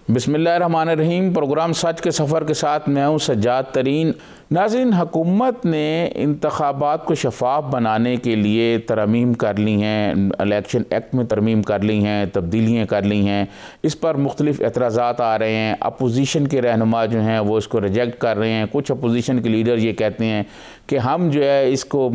बिस्मिल्लाहिर्रहमानिर्रहीम। प्रोग्राम सच के सफ़र के साथ मैं हूँ सज्जाद तरीन। नाज़रीन, हुकूमत ने इंतखाबात को शफाफ बनाने के लिए तरमीम कर ली हैं, इलेक्शन एक्ट में तरमीम कर ली हैं, तब्दीलियाँ कर ली हैं। इस पर मुख्तलिफ एतराज़ात आ रहे हैं। अपोजिशन के रहनुमा जो हैं वो इसको रिजेक्ट कर रहे हैं। कुछ अपोजिशन के लीडर ये कहते हैं कि हम जो है इसको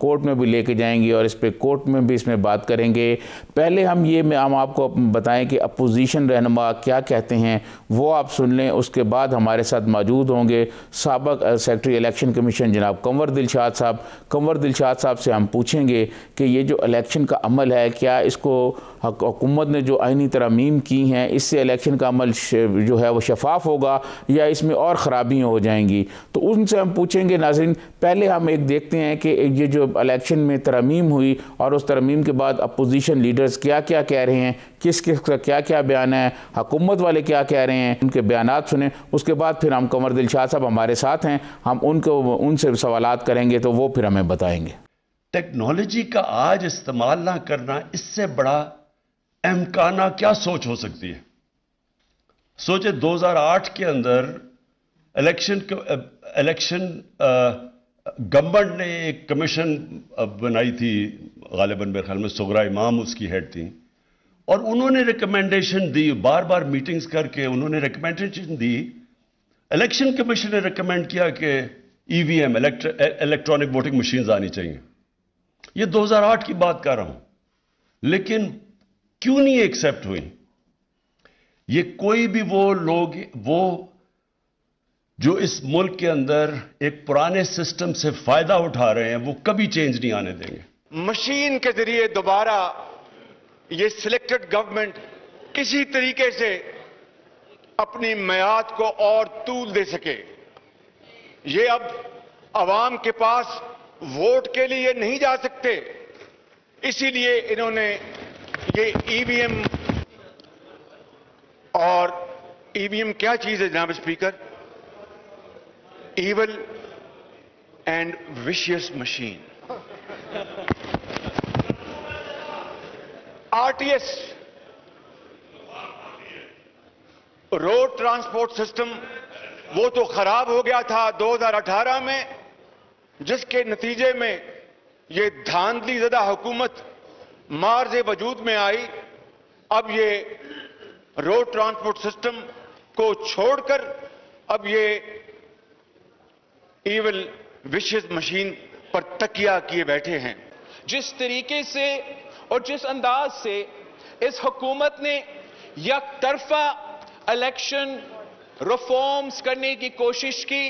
कोर्ट में भी लेके जाएंगे और इस पर कोर्ट में भी इसमें बात करेंगे। पहले हम आपको बताएं कि अपोजिशन रहनुमा क्या कहते हैं, वो आप सुन लें। उसके बाद हमारे साथ मौजूद होंगे साबिक सेक्रेटरी इलेक्शन कमीशन जनाब कंवर दिलशाद साहब। कंवर दिलशाद साहब से हम पूछेंगे कि ये जो इलेक्शन का अमल है, क्या इसको हुकूमत ने जो आइनी तरमीम की हैं इससे इलेक्शन का अमल जो है वो शफाफ होगा या इसमें और ख़राबियाँ हो जाएंगी। तो उनसे हम पूछेंगे। नाज़रीन, पहले हम एक देखते हैं कि ये जो इलेक्शन में तरमीम हुई और उस तरमीम के बाद अपोजिशन लीडर्स क्या क्या कह रहे हैं, किस किस का क्या क्या बयान है, हुकूमत वाले क्या कह रहे हैं, उनके बयानात सुने। उसके बाद फिर हम कंवर दिलशाद साहब हमारे साथ हैं, हम उनसे सवालात करेंगे तो वो फिर हमें बताएंगे। टेक्नोलॉजी का आज इस्तेमाल ना करना, इससे बड़ा अहमकाना क्या सोच हो सकती है। सोचे 2008 के अंदर इलेक्शन गवर्नमेंट ने एक कमीशन बनाई थी, गालिबन मेरे ख्याल में सुगरा इमाम उसकी हेड थी, और उन्होंने रिकमेंडेशन दी, बार बार मीटिंग्स करके उन्होंने रिकमेंडेशन दी। इलेक्शन कमीशन ने रिकमेंड किया कि ईवीएम इलेक्ट्रॉनिक वोटिंग मशीन्स आनी चाहिए। ये 2008 की बात कर रहा हूं, लेकिन क्यों नहीं एक्सेप्ट हुई? ये कोई भी वो लोग जो इस मुल्क के अंदर एक पुराने सिस्टम से फायदा उठा रहे हैं, वो कभी चेंज नहीं आने देंगे। मशीन के जरिए दोबारा ये सिलेक्टेड गवर्नमेंट किसी तरीके से अपनी मियाद को और तूल दे सके। ये अब अवाम के पास वोट के लिए नहीं जा सकते, इसीलिए इन्होंने ये ईवीएम, और ईवीएम क्या चीज है जनाब speaker? Evil and vicious machine. RTS, road transport system, वो तो खराब हो गया था 2018 में, जिसके नतीजे में ये धांधली ज़दा हुकूमत मार्ज़े वजूद में आई। अब ये रोड ट्रांसपोर्ट सिस्टम को छोड़कर अब ये ईवल विशियस मशीन पर तकिया किए बैठे हैं। जिस तरीके से और जिस अंदाज से इस हुकूमत ने यकतरफा इलेक्शन रिफॉर्म्स करने की कोशिश की,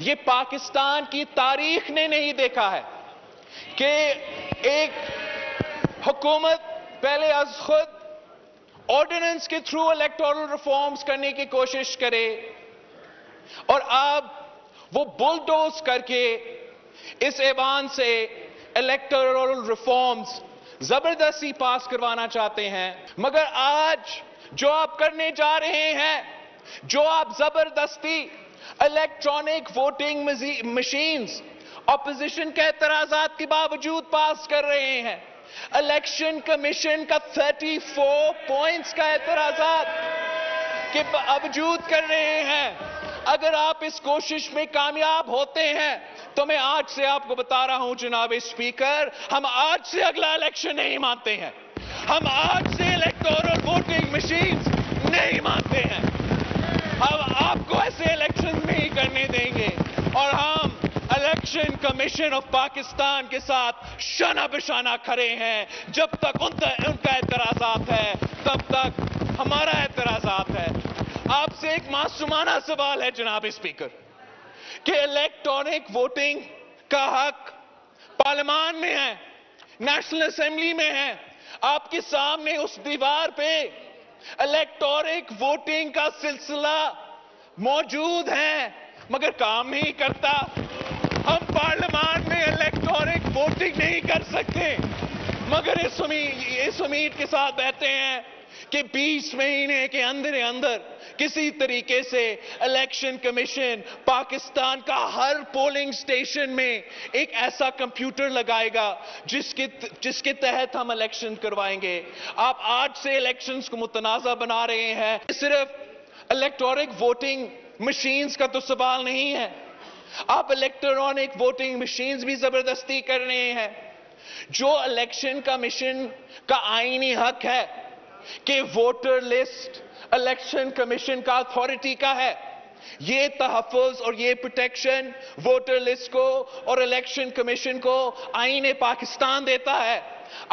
ये पाकिस्तान की तारीख ने नहीं देखा है कि एक हुकूमत पहले अज खुद ऑर्डिनेंस के थ्रू इलेक्टोरल रिफॉर्म्स करने की कोशिश करे और अब वो बुलडोज करके इस ऐवान से इलेक्टोरल रिफॉर्म्स जबरदस्ती पास करवाना चाहते हैं। मगर आज जो आप करने जा रहे हैं, जो आप जबरदस्ती इलेक्ट्रॉनिक वोटिंग मशीन्स ऑपोजिशन के एतराजात के बावजूद पास कर रहे हैं, इलेक्शन कमीशन का 34 पॉइंट्स का एतराजात के बावजूद कर रहे हैं, अगर आप इस कोशिश में कामयाब होते हैं तो मैं आज से आपको बता रहा हूं जनाब स्पीकर, हम आज से अगला इलेक्शन नहीं मानते हैं। हम आज से इलेक्टोरल वोटिंग मशीन्स नहीं मानते हैं। हम आपको ऐसे इलेक्शन नहीं करने देंगे और हम इलेक्शन कमीशन ऑफ पाकिस्तान के साथ शाना बशाना खड़े हैं। जब तक उनका एतराजात है तब तक हमारा एतराजात है। आपसे एक मासूमाना सवाल है जनाब स्पीकर कि इलेक्ट्रॉनिक वोटिंग का हक पार्लियामान में है, नेशनल असेंबली में है, आपके सामने उस दीवार पे इलेक्ट्रॉनिक वोटिंग का सिलसिला मौजूद है, मगर काम नहीं करता। हम पार्लियामान में इलेक्ट्रॉनिक वोटिंग नहीं कर सकते, मगर इस उम्मीद के साथ बैठे हैं कि 20 महीने के अंदर किसी तरीके से इलेक्शन कमीशन पाकिस्तान का हर पोलिंग स्टेशन में एक ऐसा कंप्यूटर लगाएगा जिसके तहत हम इलेक्शन करवाएंगे। आप आज से इलेक्शंस को मुतनाज़ा बना रहे हैं। सिर्फ इलेक्ट्रॉनिक वोटिंग मशीन्स का तो सवाल नहीं है, आप इलेक्ट्रॉनिक वोटिंग मशीन्स भी जबरदस्ती कर रहे हैं। जो इलेक्शन कमीशन का आईनी हक है कि वोटर लिस्ट इलेक्शन कमीशन का अथॉरिटी का है, ये तहफ़्फ़ुज़ और ये प्रोटेक्शन वोटर लिस्ट को और इलेक्शन कमीशन को आईन पाकिस्तान देता है।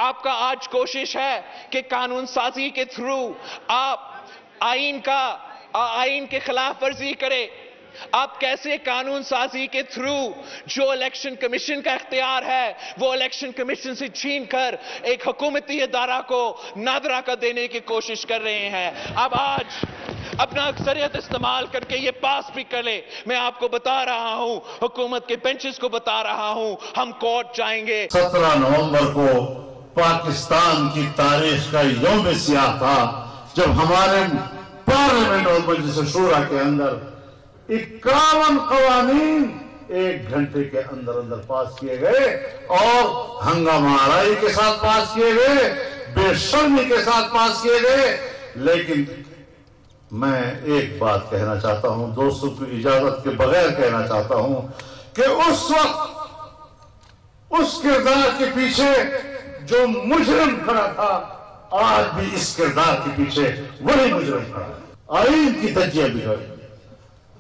आपका आज कोशिश है कि कानून साजी के थ्रू आप आईन के खिलाफ वर्जी करें। आप कैसे कानून साजी के थ्रू जो इलेक्शन कमीशन का इख्तियार है वो इलेक्शन कमीशन से छीन कर एक हुकूमती इदारा को नादरा का देने की कोशिश कर रहे हैं। अब आज अपना अक्सरियत इस्तेमाल करके ये पास भी कर ले। मैं आपको बता रहा हूं, हुकूमत के बेंचेस को बता रहा हूं, हम कोर्ट जाएंगे। 17 नवंबर को पाकिस्तान की तारीख का यौम सियाह था जब हमारे पार्लियामेंट और मजलिस शूरा के अंदर 51 कवानीन 1 घंटे के अंदर अंदर पास किए गए और हंगामाराई के साथ पास किए गए, बेशर्मी के साथ पास किए गए। लेकिन मैं एक बात कहना चाहता हूं, दोस्तों की इजाजत के बगैर कहना चाहता हूं कि उस वक्त उस किरदार के पीछे जो मुजरिम खड़ा था, आज भी इस किरदार के पीछे वही मुजरिम खड़ा है। आईन की धज्जियां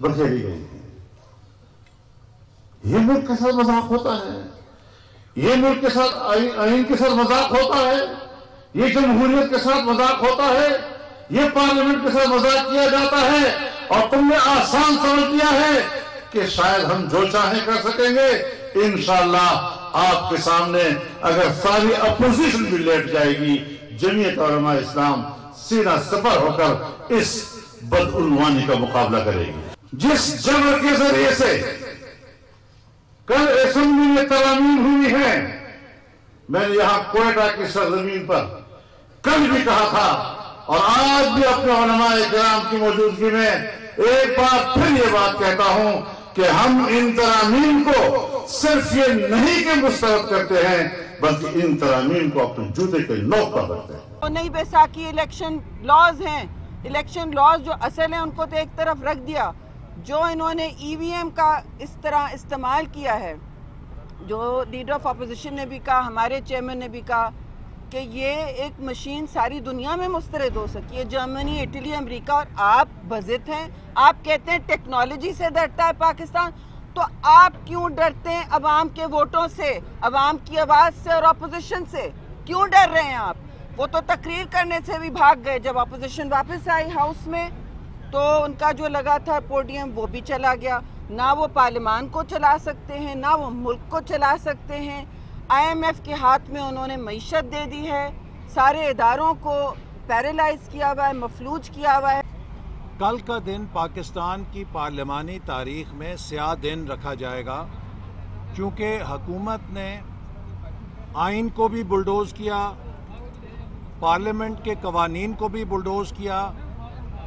बखेरी गई थी। ये मुल्क के साथ मजाक होता है, ये मुल्क के साथ आईन के साथ मजाक होता है, ये जमहूरियत के साथ मजाक होता है, ये पार्लियामेंट के साथ मजाक किया जाता है। और तुमने आसान समझ लिया है कि शायद हम जो चाहें कर सकेंगे। इंशाअल्लाह आपके सामने अगर सारी अपोजिशन भी लेट जाएगी, जमीयत उलमा इस्लाम सीना सफर होकर इस बदउनवानी का मुकाबला करेगी। जिस जबर के जरिए से कल असेंबली में तरामीम हुई है, मैंने यहां क्वेटा की सरजमीन पर कल भी कहा था और आज भी अपने उलमाए किराम की मौजूदगी में एक बार फिर ये बात कहता हूं कि हम इन तरामीम को सिर्फ ये नहीं कि मुस्तरद करते हैं, बल्कि इन तरामीम को अपने जूते के नोक पर रखते हैं। तो नहीं बैसाखी इलेक्शन लॉज हैं, इलेक्शन लॉज जो असल है उनको तो एक तरफ रख दिया। जो इन्होंने ईवीएम का इस तरह इस्तेमाल किया है, जो लीडर ऑफ अपोजिशन ने भी कहा, हमारे चेयरमैन ने भी कहा कि ये एक मशीन सारी दुनिया में मुस्तरद हो सकी है, जर्मनी, इटली, अमेरिका, और आप बज़िद हैं। आप कहते हैं टेक्नोलॉजी से डरता है पाकिस्तान, तो आप क्यों डरते हैं अवाम के वोटों से, अवाम की आवाज़ से और अपोजिशन से? क्यों डर रहे हैं आप? वो तो तकरीर करने से भी भाग गए। जब अपोजिशन वापस आई हाउस में तो उनका जो लगा था पोडियम वो भी चला गया। ना वो पार्लियामान को चला सकते हैं, ना वो मुल्क को चला सकते हैं। IMF के हाथ में उन्होंने मईशत दे दी है, सारे इदारों को पैरालाइज किया हुआ है, मफलूज किया हुआ है। कल का दिन पाकिस्तान की पार्लियामानी तारीख में स्याह दिन रखा जाएगा, क्योंकि हुकूमत ने आइन को भी बुलडोज़ किया, पार्लियामेंट के कवानीन को भी बुलडोज़ किया,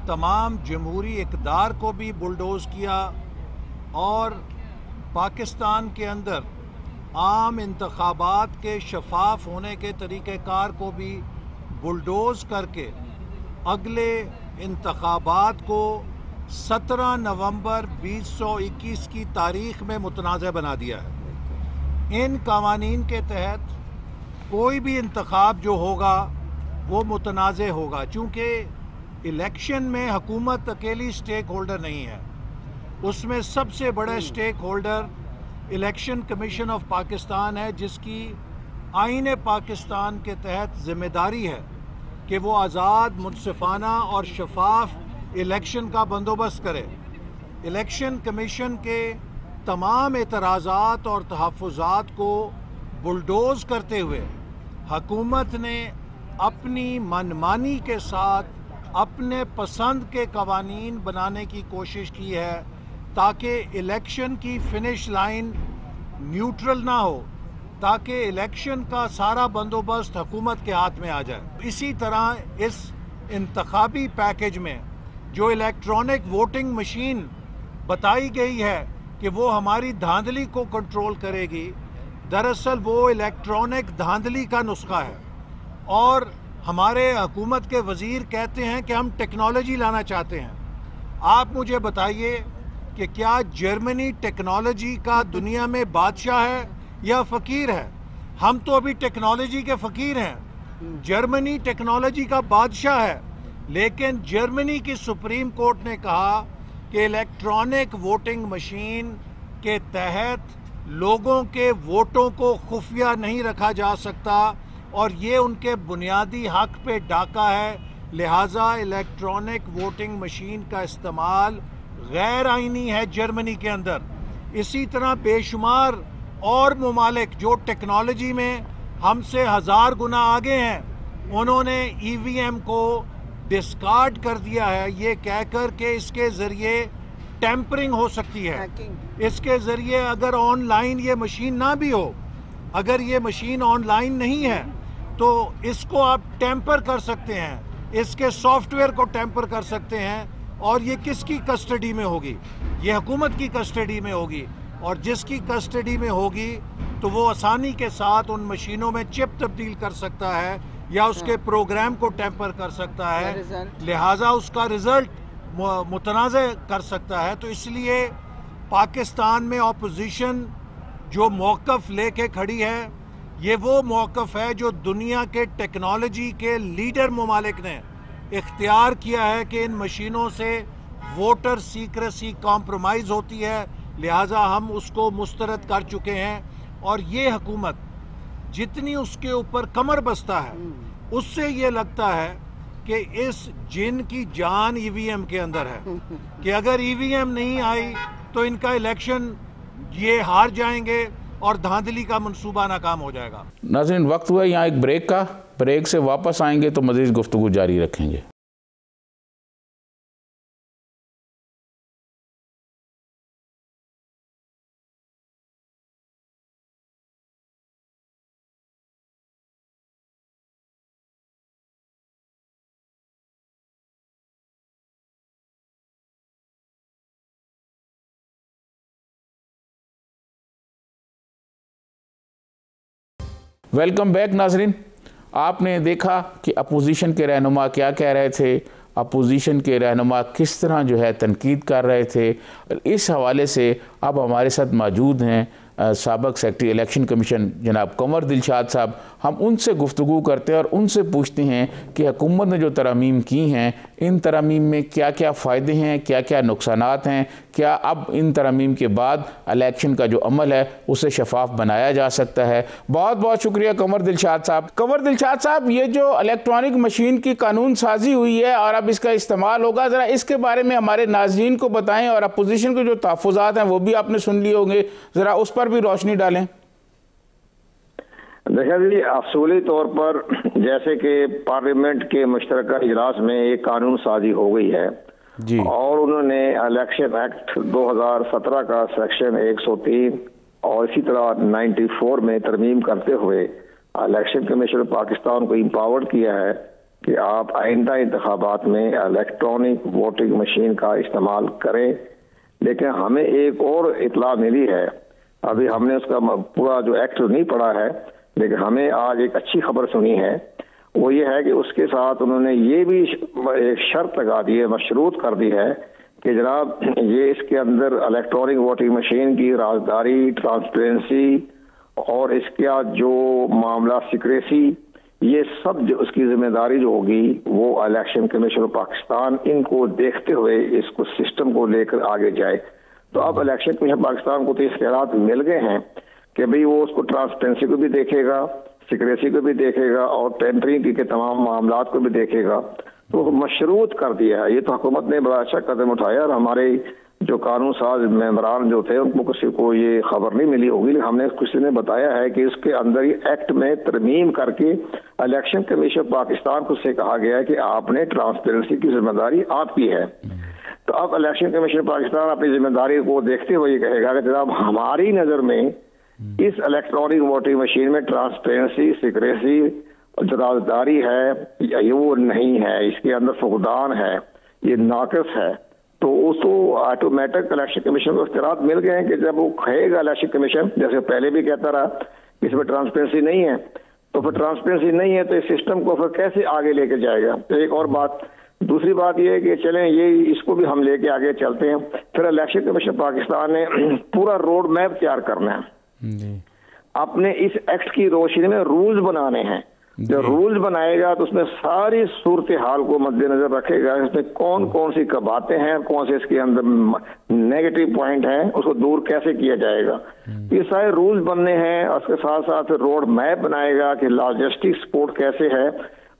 तमाम जमहूरी इक़दार को भी बुलडोज़ किया और पाकिस्तान के अंदर आम इंतखाबात के शफाफ होने के तरीक़ेकार को भी बुलडोज़ करके अगले इंतखाबात को 17 नवंबर 2021 की तारीख़ में मुतनाज़ बना दिया है। इन कवानीन के तहत कोई भी इंतखाब जो होगा वो मुतनाज़ होगा, चूँकि इलेक्शन में हुकूमत अकेली स्टेक होल्डर नहीं है, उसमें सबसे बड़ा stake holder election commission of Pakistan है, जिसकी आईन पाकिस्तान के तहत ज़िम्मेदारी है कि वो आज़ाद, मुनसिफाना और शफाफ इलेक्शन का बंदोबस्त करे। इलेक्शन कमीशन के तमाम एतराज़ात और तहफ़्फ़ुज़ात को बुलडोज़ करते हुए हुकूमत ने अपनी मनमानी के साथ अपने पसंद के कवानीन बनाने की कोशिश की है, ताकि इलेक्शन की फिनिश लाइन न्यूट्रल ना हो, ताकि इलेक्शन का सारा बंदोबस्त हुकूमत के हाथ में आ जाए। इसी तरह इस इंतखाबी पैकेज में जो इलेक्ट्रॉनिक वोटिंग मशीन बताई गई है कि वो हमारी धांधली को कंट्रोल करेगी, दरअसल वो इलेक्ट्रॉनिक धांधली का नुस्खा है। और हमारे हुकूमत के वज़ीर कहते हैं कि हम टेक्नोलॉजी लाना चाहते हैं, आप मुझे बताइए कि क्या जर्मनी टेक्नोलॉजी का दुनिया में बादशाह है या फ़कीर है? हम तो अभी टेक्नोलॉजी के फ़कीर हैं। जर्मनी टेक्नोलॉजी का बादशाह है, लेकिन जर्मनी की सुप्रीम कोर्ट ने कहा कि इलेक्ट्रॉनिक वोटिंग मशीन के तहत लोगों के वोटों को खुफिया नहीं रखा जा सकता और ये उनके बुनियादी हक पे डाका है। लिहाजा इलेक्ट्रॉनिक वोटिंग मशीन का इस्तेमाल गैर आइनी है जर्मनी के अंदर। इसी तरह बेशुमार और ममालिक जो टेक्नोलॉजी में हमसे 1000 गुना आगे हैं, उन्होंने ईवीएम को डिस्कार्ड कर दिया है ये कहकर के इसके ज़रिए टेम्परिंग हो सकती है। इसके ज़रिए अगर ऑनलाइन ये मशीन ना भी हो, अगर ये मशीन ऑनलाइन नहीं है तो इसको आप टेम्पर कर सकते हैं, इसके सॉफ्टवेयर को टेम्पर कर सकते हैं। और ये किसकी कस्टडी में होगी? ये हुकूमत की कस्टडी में होगी। और जिसकी कस्टडी में होगी तो वो आसानी के साथ उन मशीनों में चिप तब्दील कर सकता है या उसके प्रोग्राम को टेम्पर कर सकता है, लिहाजा उसका रिजल्ट मुतनाज़ कर सकता है। तो इसलिए पाकिस्तान में ऑपोजिशन जो मौक़िफ़ लेके खड़ी है, ये वो मौक़िफ़ है जो दुनिया के टेक्नोलॉजी के लीडर ममालिक ने इख्तियार किया है कि इन मशीनों से वोटर सीक्रेसी कॉम्प्रोमाइज़ होती है, लिहाजा हम उसको मुस्तरद कर चुके हैं। और ये हुकूमत जितनी उसके ऊपर कमर बस्ता है, उससे ये लगता है कि इस जिन की जान ईवीएम के अंदर है कि अगर ईवीएम नहीं आई तो इनका इलेक्शन ये हार जाएंगे और धांधली का मंसूबा नाकाम हो जाएगा। नाज़रीन, वक्त हुआ यहाँ एक ब्रेक का। ब्रेक से वापस आएंगे तो मज़ीद गुफ्तगू जारी रखेंगे। वेलकम बैक नाजरीन। आपने देखा कि अपोजिशन के रहनुमा क्या कह रहे थे, अपोजिशन के रहनुमा किस तरह जो है तनकीद कर रहे थे। इस हवाले से अब हमारे साथ मौजूद हैं साबिक़ सेक्रेटरी इलेक्शन कमीशन जनाब कंवर दिलशाद साहब। हम उनसे गुफ्तगू करते हैं और उनसे पूछते हैं कि हुकूमत ने जो तरमीम की हैं, इन तरमीम में क्या क्या फ़ायदे हैं, क्या क्या नुकसानात हैं, क्या अब इन तरमीम के बाद इलेक्शन का जो अमल है उसे शफाफ बनाया जा सकता है। बहुत बहुत शुक्रिया कंवर दिलशाद साहब। कंवर दिलशाद साहब, ये जो इलेक्ट्रॉनिक मशीन की कानून साजी हुई है और अब इसका इस्तेमाल होगा, ज़रा इसके बारे में हमारे नाज़रीन को बताएं और अपोजिशन के जो तहफ़्फ़ुज़ात हैं वो भी आपने सुन लिए होंगे, ज़रा उस पर भी रोशनी डालें। देखिए जी, असूली तौर पर जैसे कि पार्लियामेंट के मुश्तरका इजलास में एक कानून साजी हो गई है जी, और उन्होंने इलेक्शन एक्ट 2017 का सेक्शन 103 और इसी तरह 94 में तरमीम करते हुए इलेक्शन कमीशन पाकिस्तान को इम्पावर्ड किया है कि आप आइंदा इंतखाबात में इलेक्ट्रॉनिक वोटिंग मशीन का इस्तेमाल करें। लेकिन हमें एक और इतला मिली है, अभी हमने उसका पूरा जो एक्ट नहीं पढ़ा है, लेकिन हमें आज एक अच्छी खबर सुनी है। वो ये है कि उसके साथ उन्होंने ये भी एक शर्त लगा दी है, मशरूत कर दी है कि जनाब ये इसके अंदर इलेक्ट्रॉनिक वोटिंग मशीन की राजदारी, ट्रांसपेरेंसी और इसका जो मामला सिक्रेसी, ये सब जो उसकी जिम्मेदारी जो होगी वो इलेक्शन कमीशन ऑफ पाकिस्तान इनको देखते हुए इसको सिस्टम को लेकर आगे जाए। तो अब इलेक्शन कमीशन पाकिस्तान को तो इख्तियारात मिल गए हैं कि भाई वो उसको ट्रांसपेरेंसी को भी देखेगा, सिक्रेसी को भी देखेगा और टेम्परिंग के तमाम मामलात को भी देखेगा। तो मशरूत कर दिया है। ये तो हुकूमत ने बड़ा अच्छा कदम उठाया और हमारे जो कानून साज मेंबरान जो थे उनको किसी को ये खबर नहीं मिली होगी, हमने किसी ने बताया है कि इसके अंदर ही एक्ट में तरमीम करके इलेक्शन कमीशन पाकिस्तान को से कहा गया है कि आपने ट्रांसपेरेंसी की जिम्मेदारी आपकी है। तो अब इलेक्शन कमीशन पाकिस्तान अपनी जिम्मेदारी को देखते हुए ये कहेगा कि जनाब हमारी नजर में इस इलेक्ट्रॉनिक वोटिंग मशीन में ट्रांसपेरेंसी, सिक्रेसी जो राजदारी है ये वो नहीं है, इसके अंदर फुकदान है, ये नाकिस है। तो उसको ऑटोमेटिक इलेक्शन कमीशन को इख्तियारात मिल गए हैं कि जब वो कहेगा इलेक्शन कमीशन, जैसे पहले भी कहता रहा इसमें ट्रांसपेरेंसी नहीं है, तो फिर ट्रांसपेरेंसी नहीं है तो इस सिस्टम को फिर कैसे आगे लेके जाएगा। तो एक और बात, दूसरी बात यह है कि चलें ये इसको भी हम लेके आगे चलते हैं। फिर इलेक्शन कमीशन पाकिस्तान ने पूरा रोड मैप तैयार करना है, अपने इस एक्ट की रोशनी में रूल्स बनाने हैं। जो रूल्स बनाएगा तो उसमें सारी सूरत हाल को मद्देनजर रखेगा, इसमें कौन कौन सी बातें हैं, कौन से इसके अंदर नेगेटिव पॉइंट हैं, उसको दूर कैसे किया जाएगा, ये सारे रूल्स बनने हैं। उसके साथ साथ रोड मैप बनाएगा कि लॉजिस्टिक सपोर्ट कैसे है,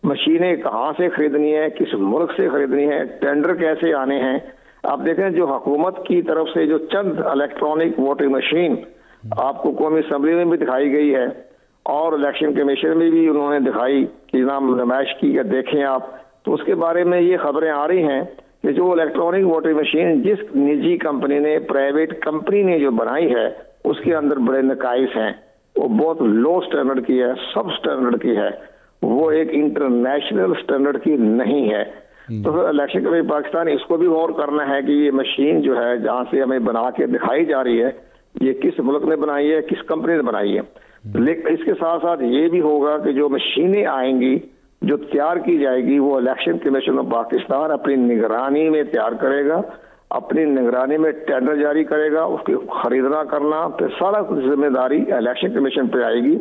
मशीनें कहाँ से खरीदनी है, किस मुल्क से खरीदनी है, टेंडर कैसे आने हैं। आप देखें जो हुकूमत की तरफ से जो चंद इलेक्ट्रॉनिक वोटिंग मशीन आपको कौमी असम्बली में भी दिखाई गई है और इलेक्शन कमीशन में भी उन्होंने दिखाई कि नाम नुमाइश की, देखें आप, तो उसके बारे में ये खबरें आ रही हैं कि जो इलेक्ट्रॉनिक वोटिंग मशीन जिस निजी कंपनी ने, प्राइवेट कंपनी ने जो बनाई है, उसके अंदर बड़े नकाइस हैं। वो बहुत लो स्टैंडर्ड की है, सब स्टैंडर्ड की है, वो एक इंटरनेशनल स्टैंडर्ड की नहीं है। तो फिर इलेक्शन कमीशन पाकिस्तान इसको भी गौर करना है कि ये मशीन जो है जहां से हमें बना के दिखाई जा रही है, ये किस मुल्क ने बनाई है, किस कंपनी ने बनाई है। लेकिन इसके साथ साथ ये भी होगा कि जो मशीनें आएंगी, जो तैयार की जाएगी, वो इलेक्शन कमीशन ऑफ पाकिस्तान अपनी निगरानी में तैयार करेगा, अपनी निगरानी में टेंडर जारी करेगा, उसकी खरीदना करना, फिर सारा कुछ जिम्मेदारी इलेक्शन कमीशन पे आएगी।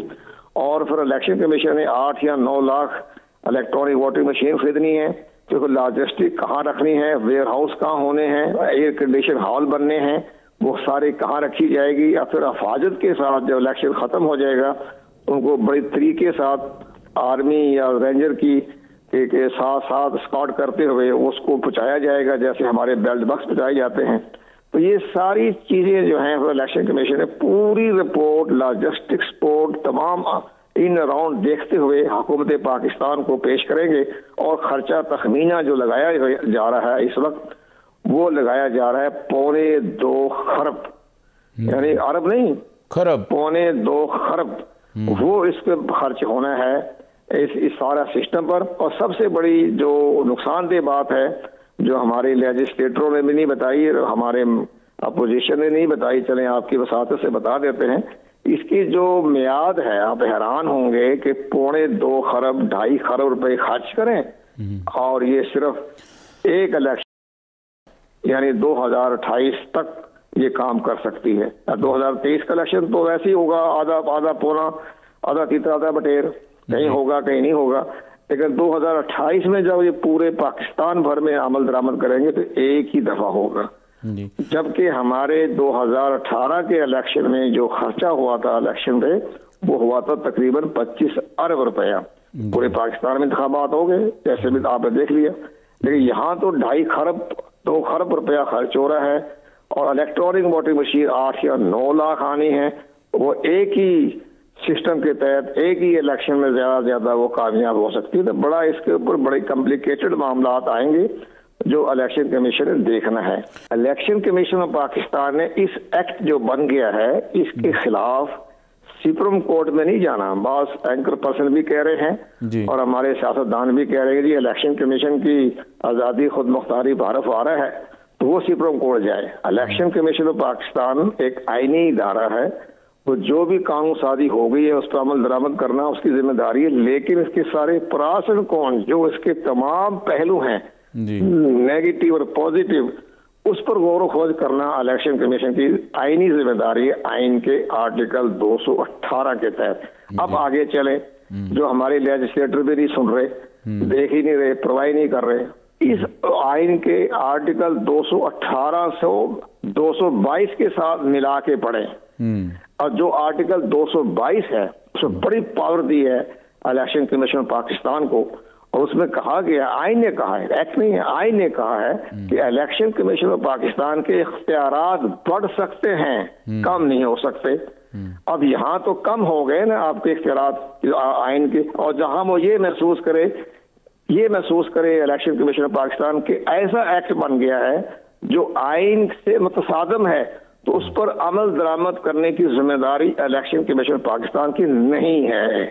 और फिर इलेक्शन कमीशन ने 8 या 9 लाख इलेक्ट्रॉनिक वोटिंग मशीन खरीदनी है, तो लॉजिस्टिक कहाँ रखनी है, वेयर हाउस कहाँ होने हैं, एयर कंडीशन हॉल बनने हैं, वो सारी कहाँ रखी जाएगी। या फिर हिफाजत के साथ जब इलेक्शन खत्म हो जाएगा उनको बड़े तरीके साथ आर्मी या रेंजर के साथ साथ स्कॉट करते हुए उसको पहुंचाया जाएगा, जैसे हमारे बेल्ट बॉक्स पहुंचाए जाते हैं। तो ये सारी चीजें जो हैं इलेक्शन कमीशन ने पूरी रिपोर्ट, लॉजिस्टिक सपोर्ट, तमाम इन अराउंड देखते हुए हुकूमत पाकिस्तान को पेश करेंगे। और खर्चा तखमीना जो लगाया जा रहा है इस वक्त, वो लगाया जा रहा है 2.25 खरब, यानी अरब नहीं, खरब, 2.25 खरब, वो इस पे खर्च होना है इस सारा सिस्टम पर। और सबसे बड़ी जो नुकसानदेह बात है, जो हमारे लेजिस्लेटरों ने भी नहीं बताई, हमारे अपोजिशन ने नहीं बताई, चलें आपकी वसातत से बता देते हैं, इसकी जो मियाद है, आप हैरान होंगे कि 2.25 खरब, 2.5 खरब रुपए खर्च करें और ये सिर्फ एक इलेक्शन यानी 2028 तक ये काम कर सकती है। 2023 का इलेक्शन तो वैसे ही होगा, आधा पौना, आधा तीसरा, आधा बटेर, कहीं होगा कहीं नहीं होगा। लेकिन 2028 में जब ये पूरे पाकिस्तान भर में अमल दरामद करेंगे तो एक ही दफा होगा। जबकि हमारे 2018 के इलेक्शन में जो खर्चा हुआ था इलेक्शन पे, वो हुआ था तकरीबन 25 अरब रुपया। पूरे पाकिस्तान में इंतखाबात हो गए, जैसे भी आपने देख लिया। लेकिन यहाँ तो 2.5 खरब 2 खरब रुपया खर्च हो रहा है और इलेक्ट्रॉनिक वोटिंग मशीन 8 या 9 लाख आनी है। वो एक ही सिस्टम के तहत एक ही इलेक्शन में ज्यादा वो कामयाब हो सकती है। तो बड़ा इसके ऊपर बड़े कॉम्प्लिकेटेड मामला आएंगे जो इलेक्शन कमीशन ने देखना है। इलेक्शन कमीशन ऑफ पाकिस्तान ने इस एक्ट जो बन गया है, इसके खिलाफ सुप्रीम कोर्ट में नहीं जाना। बॉस एंकर पर्सन भी कह रहे हैं और हमारे सियासतदान भी कह रहे हैं कि इलेक्शन कमीशन की आज़ादी खुद मुख्तारी भारत आ रहा है, तो वो सुप्रीम कोर्ट जाए। इलेक्शन कमीशन ऑफ पाकिस्तान एक आईनी इदारा है, तो जो भी कानून साजी हो गई है उस पर अमल दरामद करना उसकी जिम्मेदारी है। लेकिन इसके सारे प्रास एंड कॉन, जो इसके तमाम पहलू हैं, नेगेटिव और पॉजिटिव, उस पर गौर खोज करना इलेक्शन कमीशन की आईनी जिम्मेदारी है, आइन के आर्टिकल 218 के तहत। अब आगे चले, जो हमारे लेजिस्लेटर भी नहीं सुन रहे, देख ही नहीं रहे, परवाही नहीं कर रहे, इस आइन के आर्टिकल 218 से 222 के साथ मिला के पढ़े। और जो आर्टिकल 222 है उसमें बड़ी पावर दी है इलेक्शन कमीशन पाकिस्तान को, और उसमें कहा गया, आइन ने कहा है, एक्ट नहीं है, आइन ने कहा है कि इलेक्शन कमीशन ऑफ पाकिस्तान के इख्तियारात बढ़ सकते हैं, कम नहीं हो सकते। अब यहाँ तो कम हो गए ना आपके इख्तियारात आइन के, और जहां वो ये महसूस करे इलेक्शन कमीशन ऑफ पाकिस्तान के ऐसा एक्ट बन गया है जो आइन से मुतसादम है, तो उस पर अमल दरामद करने की जिम्मेदारी इलेक्शन कमीशन पाकिस्तान की नहीं है।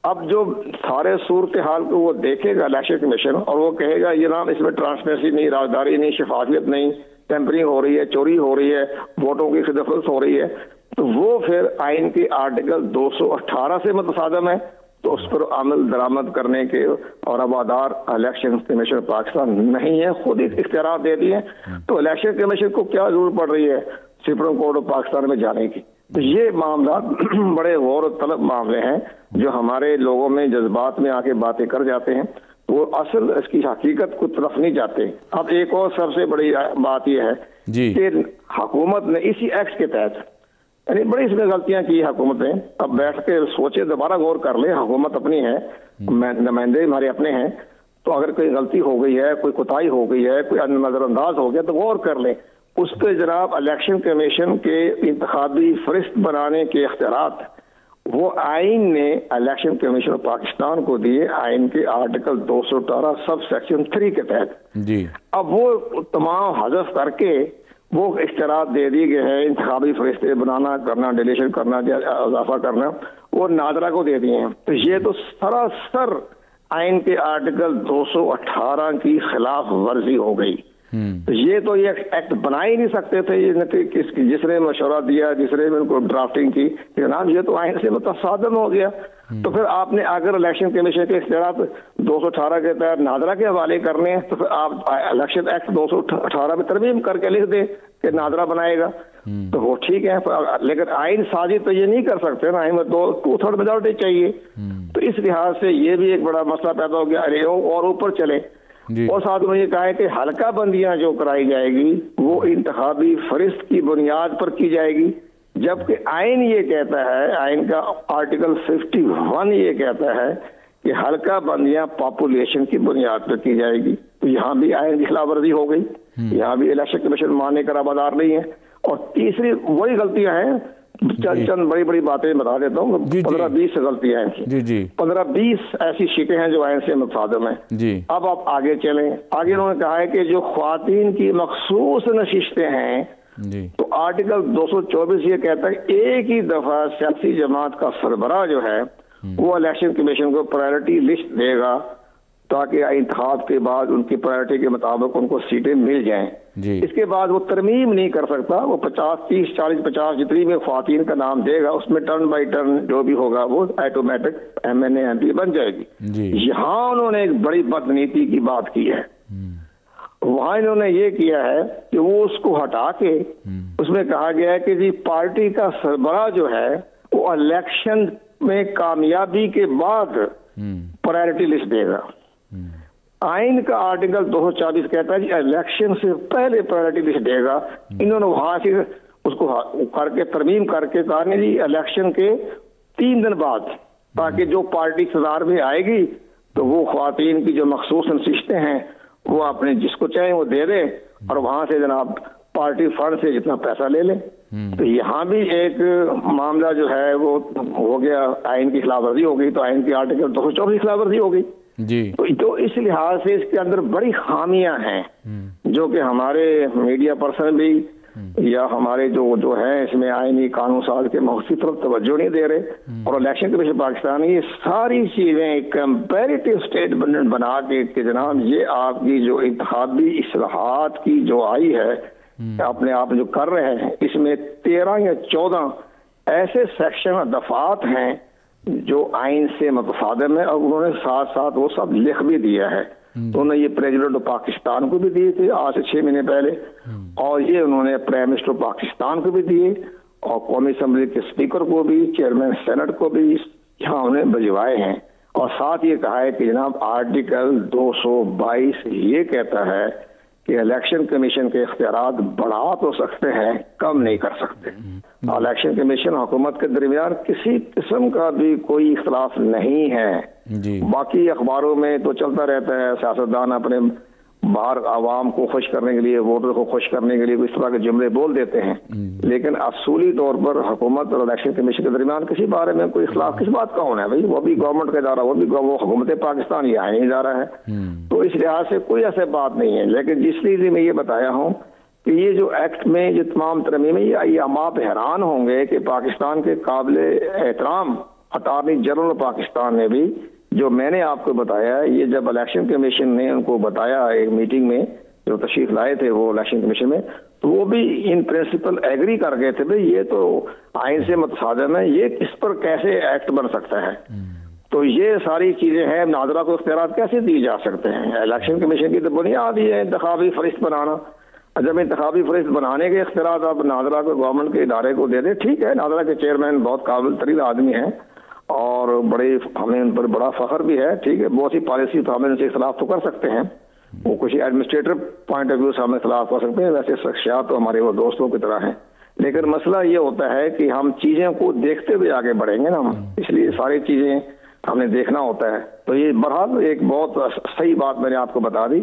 अब जो सारे सूरत हाल को वो देखेगा इलेक्शन कमीशन और वो कहेगा ये नाम इसमें ट्रांसपेरेंसी नहीं, राजदारी नहीं, शफाफियत नहीं, टेम्परिंग हो रही है, चोरी हो रही है, वोटों की खिदफत हो रही है, तो वो फिर आइन के आर्टिकल 218 से मुतसादम है तो उस पर अमल दरामद करने के और अवादार इलेक्शन कमीशन पाकिस्तान नहीं है, खुद ही इख्तियार दे दिए। तो इलेक्शन कमीशन को क्या जरूरत पड़ रही है सुप्रीम कोर्ट ऑफ पाकिस्तान में जाने की? तो ये मामला बड़े गौर तलब मामले हैं जो हमारे लोगों में जज्बात में आके बातें कर जाते हैं, वो असल इसकी हकीकत को तरफ नहीं जाते। अब एक और सबसे बड़ी बात यह है कि हुकूमत ने इसी एक्ट के तहत यानी बड़ी इसमें गलतियां की हुकूमत ने। अब बैठ के सोचे, दोबारा गौर कर ले, हुकूमत अपनी है, नुमाइंदे हमारे अपने हैं, तो अगर कोई गलती हो गई है, कोई कोताही हो गई है, कोई नजरअंदाज हो गया तो गौर कर ले। उस पर जनाब इलेक्शन कमीशन के इंतखाबी फरिश्त बनाने के इख्तियारात वो आइन ने इलेक्शन कमीशन पाकिस्तान को दिए, आइन के आर्टिकल 218 सब सेक्शन 3 के तहत जी। अब वो तमाम हज़फ करके वो इख्तियारात दे दिए गए हैं, इंतखाबी फरिश्ते बनाना, करना, डिलीशन करना, इजाफा करना, वो नादरा को दे दिए हैं। तो ये तो सरासर आइन के आर्टिकल 218 की खिलाफ वर्जी हो गई। तो ये एक्ट बना ही नहीं सकते थे ये जिसने मशवरा दिया, जिसने उनको ड्राफ्टिंग की, जनाब ये तो आइन से मुतसादम हो गया। तो फिर आपने अगर इलेक्शन कमीशन के इख्तियारात 218 के तहत नादरा के हवाले करने हैं तो फिर आप इलेक्शन एक्ट 218 में तरमीम करके लिख दे कि नादरा बनाएगा, तो वो ठीक है। लेकिन आइन साजी तो ये नहीं कर सकते ना, आइन में 2/3 मेजॉरिटी चाहिए। तो इस लिहाज से ये भी एक बड़ा मसला पैदा हो गया। अरे और ऊपर चले और साथ में ये कहा है कि हल्का बंदियां जो कराई जाएगी वो इंतखाबी फरिश्त की बुनियाद पर की जाएगी, जबकि आइन ये कहता है, आइन का आर्टिकल 51 ये कहता है कि हल्का बंदियां पॉपुलेशन की बुनियाद पर की जाएगी। तो यहाँ भी आइन की खिलाफवर्जी हो गई, यहाँ भी इलेक्शन कमीशन मानने का रवादार नहीं है। और तीसरी वही गलतियां हैं, चंद बड़ी बड़ी बातें बता देता हूँ, 15-20 गलतियां हैं जी। 15-20 ऐसी शिकें हैं जो आइन से मुताबिक हैं जी। अब आप आगे चलें, आगे उन्होंने कहा है कि जो ख्वातीन की मखसूस नशिस्तें हैं जी, तो आर्टिकल 224 ये कहता है एक ही दफा सियासी जमात का सरबराह जो है वो इलेक्शन कमीशन को प्रायोरिटी लिस्ट देगा ताकि इंतखाब के बाद उनकी प्रायोरिटी के मुताबिक उनको सीटें मिल जाएं जी। इसके बाद वो तरमीम नहीं कर सकता, वो 50, 30, 40, 50 जितनी भी ख्वातीन का नाम देगा उसमें टर्न बाई टर्न जो भी होगा वो ऑटोमेटिक MNA MP बन जाएगी। यहाँ उन्होंने एक बड़ी बदनीति की बात की है। वहां इन्होंने ये किया है कि वो उसको हटा के उसमें कहा गया है कि जी पार्टी का सरबराह जो है वो इलेक्शन में कामयाबी के बाद प्रायोरिटी लिस्ट देगा। आइन का आर्टिकल 224 कहता है कि इलेक्शन से पहले प्रायोरिटी लिस्ट देगा। इन्होंने वहां से उसको करके तरमीम करके कहा नहीं जी इलेक्शन के 3 दिन बाद, ताकि जो पार्टी इक़्तिदार में आएगी तो वो ख्वातीन की जो मखसूस नशिस्तें हैं वो अपने जिसको चाहे वो दे दे और वहां से जनाब पार्टी फंड से जितना पैसा ले ले। तो यहाँ भी एक मामला जो है वो हो गया, आइन की खिलाफवर्जी हो गई, तो आइन की आर्टिकल 224 की खिलाफवर्जी हो गई जी। तो इस लिहाज से इसके अंदर बड़ी खामियां हैं जो कि हमारे मीडिया पर्सन भी या हमारे जो है इसमें आईनी कानून साज के मौसी तरफ तवज्जो नहीं दे रहे। और इलेक्शन कमीशन पाकिस्तान ये सारी चीजें कंपैरेटिव स्टेटमेंट बना के जनाब ये आपकी जो इंतखाबी इस्लाहात की जो आई है अपने आप जो कर रहे हैं, इसमें 13 या 14 ऐसे सेक्शन दफात हैं जो आइन से मुतसादिम है और उन्होंने साथ साथ वो सब लिख भी दिया है। तो उन्होंने ये प्रेसिडेंट ऑफ पाकिस्तान को भी दिए थे आज से 6 महीने पहले, और ये उन्होंने प्राइम मिनिस्टर ऑफ पाकिस्तान को भी दिए और कौमी असम्बली के स्पीकर को भी, चेयरमैन सेनेट को भी यहाँ उन्हें भिजवाए हैं। और साथ ये कहा है कि जनाब आर्टिकल 222 ये कहता है कि इलेक्शन कमीशन के इख्तियारात बढ़ा तो सकते हैं, कम नहीं कर सकते। इलेक्शन कमीशन हुकूमत के दरमियान किसी किस्म का भी कोई इख्तिलाफ नहीं है जी। बाकी अखबारों में तो चलता रहता है, सियासतदान अपने बाहर आवाम को खुश करने के लिए, वोटर को खुश करने के लिए इस तरह के जुमले बोल देते हैं, लेकिन असूली तौर पर हुकूमत और इलेक्शन कमीशन के दरमियान किसी बारे में कोई इख्तिलाफ किस बात का होना है भाई? वो भी गवर्नमेंट का इदारा, वो भी हुकूमत पाकिस्तान ही आईनी इदारा है। तो इस लिहाज से कोई ऐसी बात नहीं है। लेकिन जिस लिए मैं ये बताया हूँ कि ये जो एक्ट में जो तमाम तरमीमें, ये आप हैरान होंगे कि पाकिस्तान के काबिल एहतराम अटॉर्नी जनरल पाकिस्तान ने भी जो मैंने आपको बताया, ये जब इलेक्शन कमीशन ने उनको बताया एक मीटिंग में जो तशरीफ लाए थे वो इलेक्शन कमीशन में, तो वो भी इन प्रिंसिपल एग्री कर गए थे भाई ये तो आइन से मुतसादिम है, ये इस पर कैसे एक्ट बन सकता है। तो ये सारी चीजें हैं, नादरा को इख्तियार कैसे दिए जा सकते हैं? इलेक्शन कमीशन की तो बुनियाद ही है इंतखाबी फरिश्त बनाना। जब इंतखाबी फरिश्त बनाने के इख्तियार आप नादरा को, गवर्नमेंट के इदारे को दे दें, ठीक है, नादरा के चेयरमैन बहुत काबिल तरीन आदमी हैं और बड़े, हमें उन पर बड़ा फख्र भी है, ठीक है, बहुत सी पॉलिसी तो हमें उनसे इख्तिलाफ तो कर सकते हैं, वो कुछ एडमिनिस्ट्रेटिव पॉइंट ऑफ व्यू से हमें इख्तिलाफ कर सकते हैं, वैसे शख्सियात तो हमारे वो दोस्तों की तरह हैं, लेकिन मसला ये होता है कि हम चीजें को देखते हुए आगे बढ़ेंगे ना हम, इसलिए सारी चीजें हमने देखना होता है। तो ये बहरहाल एक बहुत सही बात मैंने आपको बता दी,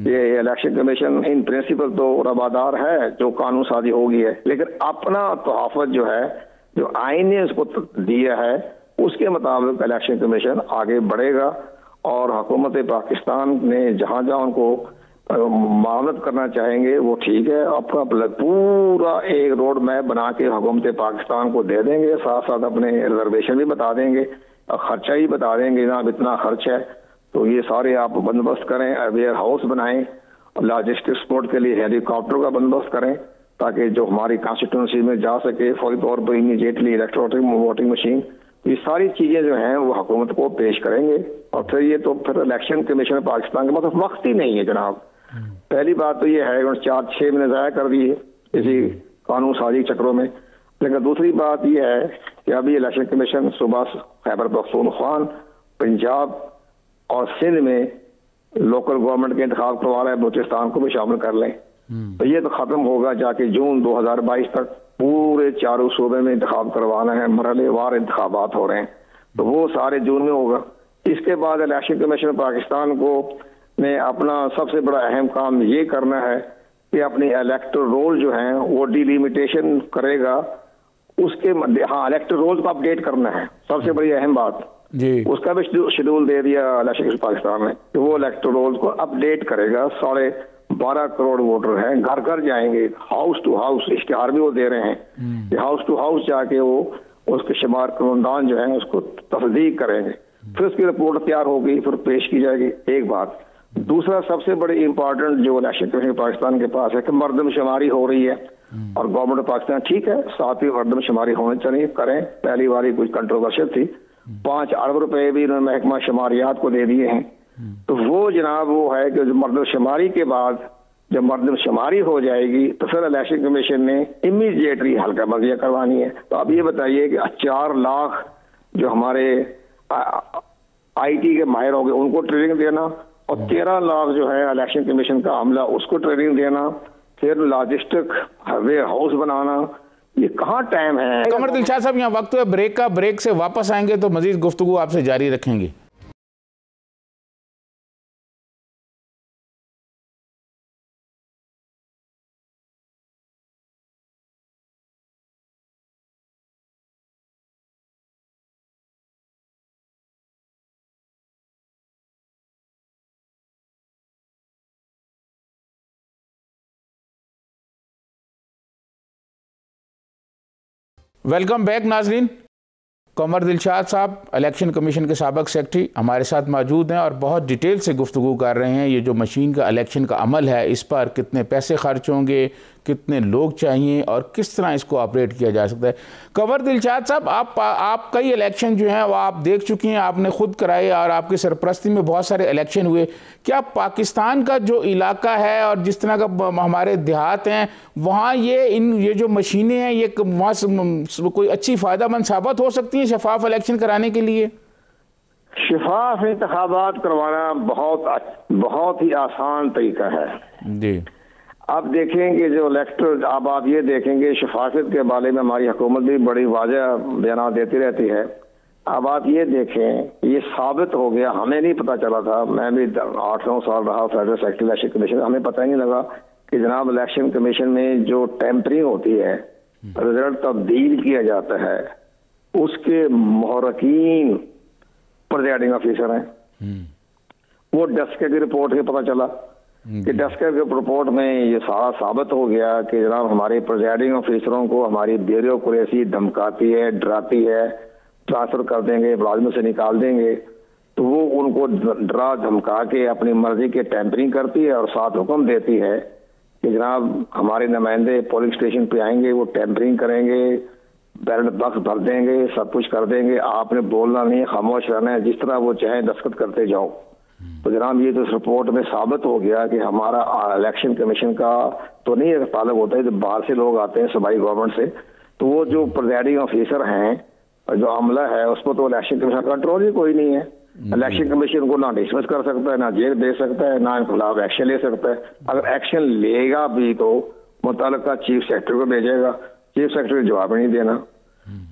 ये इलेक्शन कमीशन इन प्रिंसिपल तो रवादार है, जो कानून साजी होगी है, लेकिन अपना तोहफत जो है, जो आईन ने उसको दिया है, उसके मुताबिक इलेक्शन कमीशन आगे बढ़ेगा और हुकूमत पाकिस्तान ने जहां जहां उनको मामलत करना चाहेंगे वो ठीक है, अपना पूरा एक रोड मैप बना के हुकूमत पाकिस्तान को दे देंगे, साथ साथ अपने रिजर्वेशन भी बता देंगे और खर्चा ही बता देंगे, जनाब इतना खर्च है तो ये सारे आप बंदोबस्त करें, वेयर हाउस बनाएं और लॉजिस्टिक सपोर्ट के लिए हेलीकॉप्टर का बंदोबस्त करें ताकि जो हमारी कॉन्स्टिट्यूंसी में जा सके फौरी तौर पर इमीडिएटली इलेक्ट्रॉनिक वोटिंग मशीन, ये सारी चीजें जो हैं वो हुकूमत को पेश करेंगे। और फिर ये तो फिर इलेक्शन कमीशन पाकिस्तान के पास वक्त ही नहीं है जनाब। पहली बात तो ये है 4-6 महीने ज़ाया कर दिए इसी कानून साजी चक्रों में, लेकिन दूसरी बात यह है कि अभी इलेक्शन कमीशन सुबह खैबर पख्तूनख्वा, पंजाब और सिंध में लोकल गवर्नमेंट के इंतखाब करवा रहे हैं, बलूचिस्तान को भी शामिल कर लें, तो ये तो खत्म होगा जाके जून 2022 तक पूरे चारों सूबे में इंतखाब करवाना है, मरहलेवार इंतखाबात हो रहे हैं, तो वो सारे जून में होगा। इसके बाद इलेक्शन कमीशन पाकिस्तान को ने अपना सबसे बड़ा अहम काम ये करना है कि अपनी इलेक्टोरल रोल जो है वो डिलिमिटेशन करेगा, उसके हाँ इलेक्टोरल रोल को अपडेट करना है, सबसे बड़ी अहम बात जी। उसका भी शेड्यूल दे दिया इलेक्शन कमीशन पाकिस्तान ने कि वो इलेक्टोरल रोल को अपडेट करेगा। 12.5 करोड़ वोटर हैं, घर घर जाएंगे, हाउस टू हाउस, इश्तिहार भी वो दे रहे हैं, हाउस टू हाउस जाके वो उसके शुमार कुनदान जो है उसको तस्दीक करेंगे, फिर उसकी रिपोर्ट तैयार होगी, फिर पेश की जाएगी। एक बात। दूसरा सबसे बड़ी इंपॉर्टेंट जो इलेक्शन कमीशन पाकिस्तान के पास है कि मर्दमशुमारी हो रही है और गवर्नमेंट पाकिस्तान ठीक है 7वीं मर्दमशुमारी होनी चाहिए, करें, पहली बार कुछ कंट्रोवर्शियल थी, 5 अरब रुपए भी इन्होंने महकमा शुमारियात को दे दिए हैं, तो वो जनाब वो है कि मर्दमशुमारी के बाद जब मर्दमशुमारी हो जाएगी तो फिर इलेक्शन कमीशन ने इमीडिएटली हल्का बगिया करवानी है। तो आप ये बताइए कि 4 लाख जो हमारे IT के माहिर हो गए उनको ट्रेनिंग देना और 13 लाख जो है इलेक्शन कमीशन का अमला उसको ट्रेनिंग देना, फिर लॉजिस्टिक वेयर हाउस बनाना, ये कहाँ टाइम है? कमर दिलशाद साहब यहाँ वक्त है ब्रेक का, ब्रेक से वापस आएंगे तो मजीद गुफ्तगू आपसे जारी रखेंगे। वेलकम बैक नाजरीन। कमर दिलशाद साहब इलेक्शन कमीशन के साबिक सेक्रेटरी हमारे साथ मौजूद हैं और बहुत डिटेल से गुफ्तगू कर रहे हैं। ये जो मशीन का इलेक्शन का अमल है इस पर कितने पैसे खर्च होंगे, कितने लोग चाहिए और किस तरह इसको ऑपरेट किया जा सकता है। कमर दिलशाद साहब आप कई इलेक्शन जो हैं वो आप देख चुकी हैं, आपने खुद कराए और आपकी सरपरस्ती में बहुत सारे इलेक्शन हुए। क्या पाकिस्तान का जो इलाका है और जिस तरह का हमारे देहात हैं वहाँ ये जो मशीनें हैं ये वहाँ कोई अच्छी फ़ायदामंद साबित हो सकती हैं शफाफ इलेक्शन कराने के लिए? शफाफ इंतखाबात करवाना बहुत ही आसान तरीका है जी। आप देखेंगे जो इलेक्टर, अब आप ये देखेंगे शफाफियत के बारे में हमारी हुकूमत भी बड़ी वाज़ेह बयान देती रहती है। अब आप ये देखें ये साबित हो गया, हमें नहीं पता चला था, मैं भी 8-9 साल रहा फेडरल सेक्रेटरी इलेक्शन कमीशन, हमें पता ही नहीं लगा कि जनाब इलेक्शन कमीशन में जो टेम्परिंग होती है, रिजल्ट तब्दील किया जाता है, उसके मुहर्रिकीन प्रिजाइडिंग ऑफिसर हैं। वो डेस्क की रिपोर्ट से पता चला कि डेस्क के रिपोर्ट में ये सारा साबित हो गया कि जनाब हमारे प्रिजाइडिंग ऑफिसरों को हमारी ब्यूरोक्रेसी धमकाती है, डराती है, ट्रांसफर कर देंगे, मुलाजिमत से निकाल देंगे, तो वो उनको डरा धमका के अपनी मर्जी के टेम्परिंग करती है और साथ हुक्म देती है कि जनाब हमारे नुमाइंदे पोलिंग स्टेशन पे आएंगे, वो टेम्परिंग करेंगे, बैलेट बॉक्स भर देंगे, सब कुछ कर देंगे, आपने बोलना नहीं, खामोश रहना है, जिस तरह वो चाहे दस्तखत करते जाओ। तो जनाब ये तो इस रिपोर्ट में साबित हो गया कि हमारा इलेक्शन कमीशन का तो नहीं है ताल्लुक होता है, जब बाहर से लोग आते हैं सूबाई गवर्नमेंट से, तो वो जो प्रिजाइडिंग ऑफिसर हैं और जो अमला है उस पर तो इलेक्शन कमीशन का कंट्रोल ही कोई नहीं है। इलेक्शन कमीशन को ना डिसमिस कर सकता है, ना जेल दे सकता है, ना इनके खिलाफ एक्शन ले सकता है। अगर एक्शन लेगा भी तो मुतल्लिका चीफ सेक्रेटरी को भेजेगा, चीफ सेक्रेटरी जवाब नहीं देना।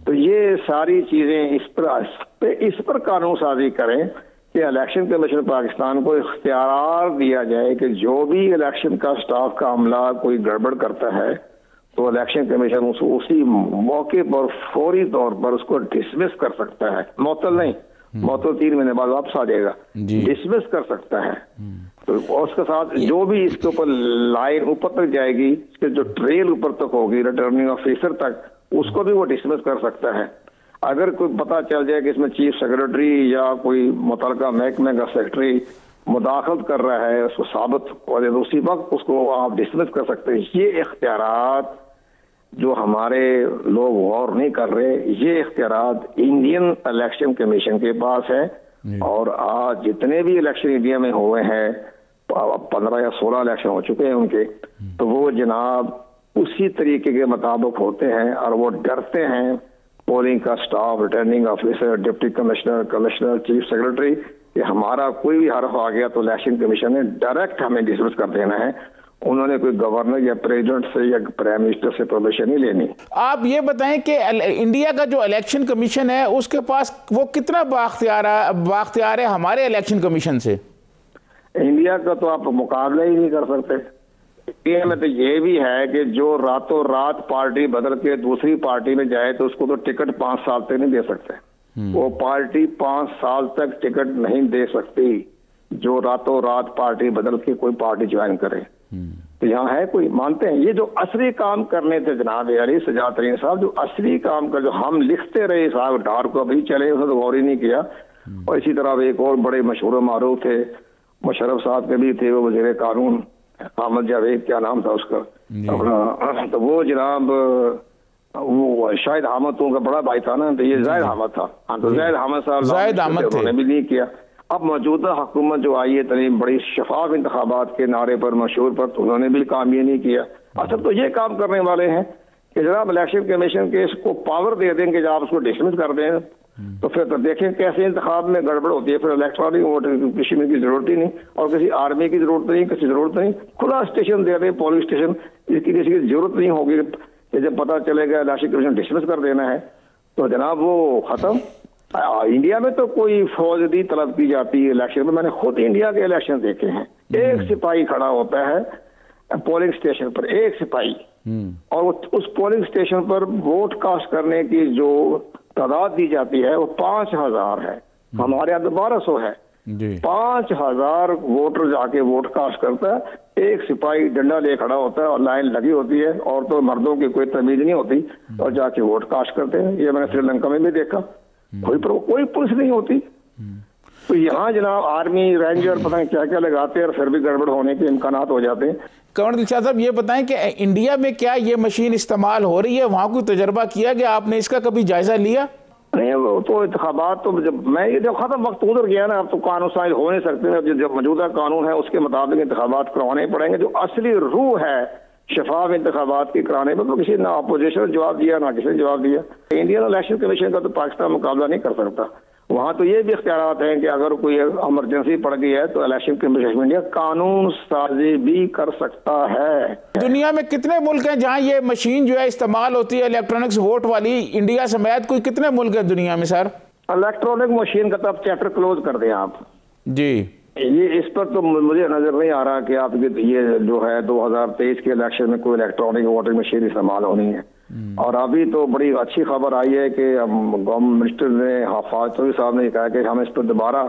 तो ये सारी चीजें इस पर कानून साजी करें कि इलेक्शन कमीशन पाकिस्तान को इख्तियार दिया जाए कि जो भी इलेक्शन का स्टाफ का अमला कोई गड़बड़ करता है तो इलेक्शन कमीशन उसी मौके पर फौरी तौर पर उसको डिसमिस कर सकता है। मौतल नहीं, मौतल 3 महीने बाद वापस आ जाएगा, डिसमिस कर सकता है। तो उसके साथ जो भी इसके ऊपर लाइन ऊपर तक जाएगी, इसके जो ट्रेल ऊपर तक होगी रिटर्निंग ऑफिसर तक, उसको भी वो डिसमिस कर सकता है। अगर कोई पता चल जाए कि इसमें चीफ सेक्रेटरी या कोई मुतल्लिका महकमे का सेक्रेटरी मुदाखलत कर रहा है, उसको साबित हो जाए तो उसी वक्त उसको आप डिसमिस कर सकते हैं। ये इख्तियारात जो हमारे लोग गौर नहीं कर रहे, ये इख्तियारात इंडियन इलेक्शन कमीशन के पास है। और आज जितने भी इलेक्शन इंडिया में हुए हैं, 15 या 16 इलेक्शन हो चुके हैं उनके, तो वो जनाब उसी तरीके के मुताबिक होते हैं और वो डरते हैं पोलिंग का staff, returning officer, deputy commissioner, commissioner, chief secretary कि हमारा कोई भी हरफ आ गया तो इलेक्शन कमीशन ने डायरेक्ट हमें डिसमिस कर देना है। उन्होंने कोई गवर्नर या प्रेसिडेंट से या प्राइम मिनिस्टर से परमिशन नहीं लेनी। आप ये बताएं कि इंडिया का जो इलेक्शन कमीशन है उसके पास वो कितना बाख्तियार है हमारे इलेक्शन कमीशन से? इंडिया का तो आप मुकाबला ही नहीं कर सकते। इंडिया में तो ये भी है कि जो रातों रात पार्टी बदल के दूसरी पार्टी में जाए तो उसको तो टिकट 5 साल तक नहीं दे सकते। वो पार्टी 5 साल तक टिकट नहीं दे सकती जो रातों रात पार्टी बदल के कोई पार्टी ज्वाइन करे। तो यहाँ है कोई मानते हैं ये जो असली काम करने थे जनाब अली सजाद तरीन साहब, जो असली काम कर जो हम लिखते रहे साहब डार को अभी चले उसने तो गौर ही नहीं किया। और इसी तरह एक और बड़े मशहूर मारूफ थे, मुशर्रफ साहब के भी थे, वो वज़ीर कानून अहमद जावेद क्या नाम था उसका अपना, तो वो जनाब वो शाहिद अहमद तो उनका बड़ा भाई था ना, तो ये जाहिद अहमद था। हाँ तो जाहिद अहमद साहब उन्होंने भी नहीं किया। अब मौजूदा हुकूमत जो आई है तनी बड़ी शफाफ इंतखाबात के नारे पर मशहूर पर, तो उन्होंने भी काम ये नहीं किया। असल तो ये काम करने वाले हैं कि जनाब इलेक्शन कमीशन के इसको पावर दे देंगे जब आप उसको डिसमिस कर दें तो फिर तो देखें कैसे इंतखाब में गड़बड़ होती है। फिर इलेक्ट्रॉनिक वोटिंग किसी में की जरूरत ही नहीं और किसी आर्मी की जरूरत नहीं, किसी जरूरत नहीं, खुला स्टेशन दे दें पोलिंग स्टेशन, इसकी किसी की जरूरत नहीं होगी कि जब पता चलेगा इलेक्शन कमीशन डिसमिस कर देना है तो जनाब वो खत्म। इंडिया में तो कोई फौज नहीं तलब की जाती है इलेक्शन में। मैंने खुद इंडिया के इलेक्शन देखे हैं, एक सिपाही खड़ा होता है पोलिंग स्टेशन पर, एक सिपाही, और उस पोलिंग स्टेशन पर वोट कास्ट करने की जो तादाद दी जाती है वो 5000 है। हमारे यहाँ तो 1200 है। 5000 वोटर जाके वोट कास्ट करता है, एक सिपाही डंडा ले खड़ा होता है और लाइन लगी होती है, और तो मर्दों की कोई तमीज नहीं होती और जाके वोट कास्ट करते हैं। ये मैंने श्रीलंका में भी देखा, कोई पुलिस नहीं होती। तो यहाँ जनाब आर्मी रेंजर पता नहीं क्या क्या लगाते हैं और फिर भी गड़बड़ होने के इम्कानात हो जाते हैं। कंवर दिलशाद साहब ये बताएं कि इंडिया में क्या ये मशीन इस्तेमाल हो रही है, वहाँ कोई तजर्बा किया गया, आपने इसका कभी जायजा लिया? नहीं वो तो इंतखाबात तो जब खत्म वक्त गुजर गया ना, अब तो कानून साइज हो नहीं सकते। जब मौजूदा कानून है उसके मुताबिक इंतखाबात करवाने पड़ेंगे। जो असली रूह है शफाफ इंतखाबात की कराने पर तो किसी ना अपोजिशन ने जवाब दिया ना किसी ने जवाब दिया। इंडियन इलेक्शन कमीशन का तो पाकिस्तान मुकाबला नहीं कर सकता। वहाँ तो ये भी इख्तियारात हैं कि अगर कोई इमरजेंसी पड़ गई है तो इलेक्शन कमीशन इंडिया कानून साजी भी कर सकता है। दुनिया में कितने मुल्क हैं जहाँ ये मशीन जो है इस्तेमाल होती है इलेक्ट्रॉनिक्स वोट वाली? इंडिया समेत कोई कितने मुल्क है दुनिया में सर? इलेक्ट्रॉनिक मशीन का तो आप चैप्टर क्लोज कर दें आप जी। ये इस पर तो मुझे नजर नहीं आ रहा कि आप ये जो है 2023 के इलेक्शन में कोई इलेक्ट्रॉनिक वोटिंग मशीन इस्तेमाल होनी है। और अभी तो बड़ी अच्छी खबर आई है कि गवर्नमेंट मिनिस्टर ने हफाज चौधरी साहब ने कहा कि हम इस पर दोबारा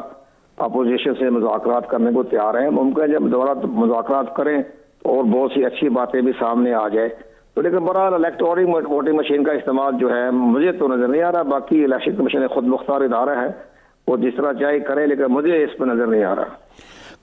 अपोजिशन से मुज़ाकरात करने को तैयार हैं। मुमकिन है जब दोबारा मुज़ाकरात करें और बहुत सी अच्छी बातें भी सामने आ जाए तो, लेकिन बहरहाल इलेक्ट्रॉनिक वोटिंग मशीन का इस्तेमाल जो है मुझे तो नजर नहीं आ रहा। बाकी इलेक्शन कमीशन खुद मुख्तार इदारा है, वो जिस तरह चाहे करे, लेकिन मुझे इस पर नजर नहीं आ रहा।